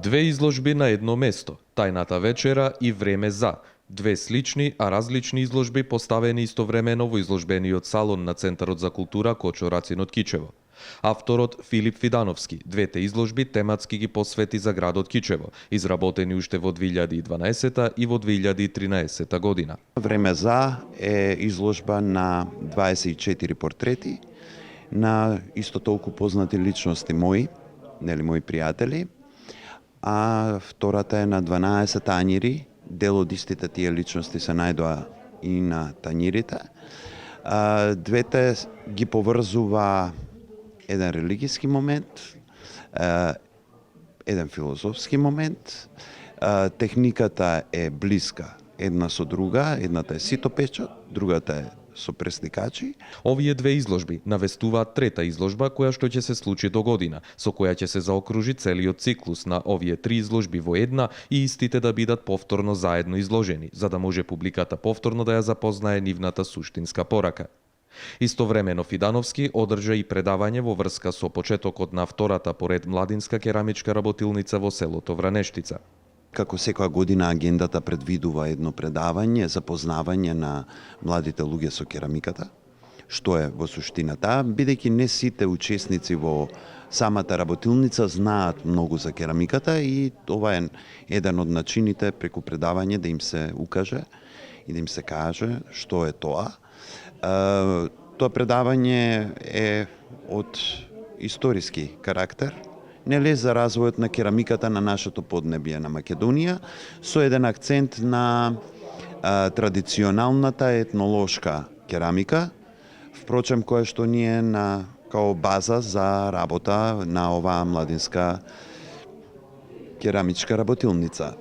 Две изложби на едно место, тајната вечера и време за. Две слични, а различни изложби поставени истовремено во изложбениот салон на Центарот за култура Кочо Рацин од Кичево. Авторот Филип Фидановски двете изложби тематски ги посвети за градот Кичево, изработени уште во 2012 и во 2013 година. Време за е изложба на 24 портрети на исто толку познати личности мои, мои пријатели, а втората е на 12 тањири. Дел од истите тие личности се најдоа и на тањирите. Двете ги поврзува еден религиски момент, еден филозофски момент. Техниката е блиска една со друга, едната е ситопечат, другата е со пресликачи. Овие две изложби навестуваат трета изложба која што ќе се случи до година, со која ќе се заокружи целиот циклус на овие три изложби во една и истите да бидат повторно заедно изложени, за да може публиката повторно да ја запознае нивната суштинска порака. Истовремено Фидановски одржа и предавање во врска со почетокот на втората поред младинска керамичка работилница во селото Вранештица. Како секоја година агендата предвидува едно предавање, запознавање на младите луѓе со керамиката, што е во суштината, бидејќи не сите учесници во самата работилница знаат многу за керамиката и ова е еден од начините преку предавање да им се укаже и да им се каже што е тоа. Тоа предавање е од историски карактер, за развојот на керамиката на нашето поднебје на Македонија, со еден акцент на традиционалната етнолошка керамика, впрочем која што ни е као база за работа на оваа младинска керамичка работилница.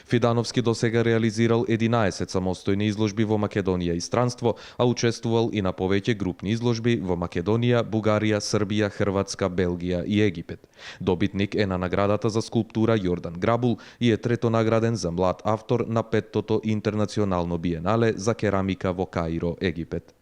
Фидановски досега реализирал 11 самостојни изложби во Македонија и странство, а учествувал и на повеќе групни изложби во Македонија, Бугарија, Србија, Хрватска, Белгија и Египет. Добитник е на наградата за скулптура Јордан Грабул и е трето награден за млад автор на 5-тото интернационално биенале за керамика во Каиро, Египет.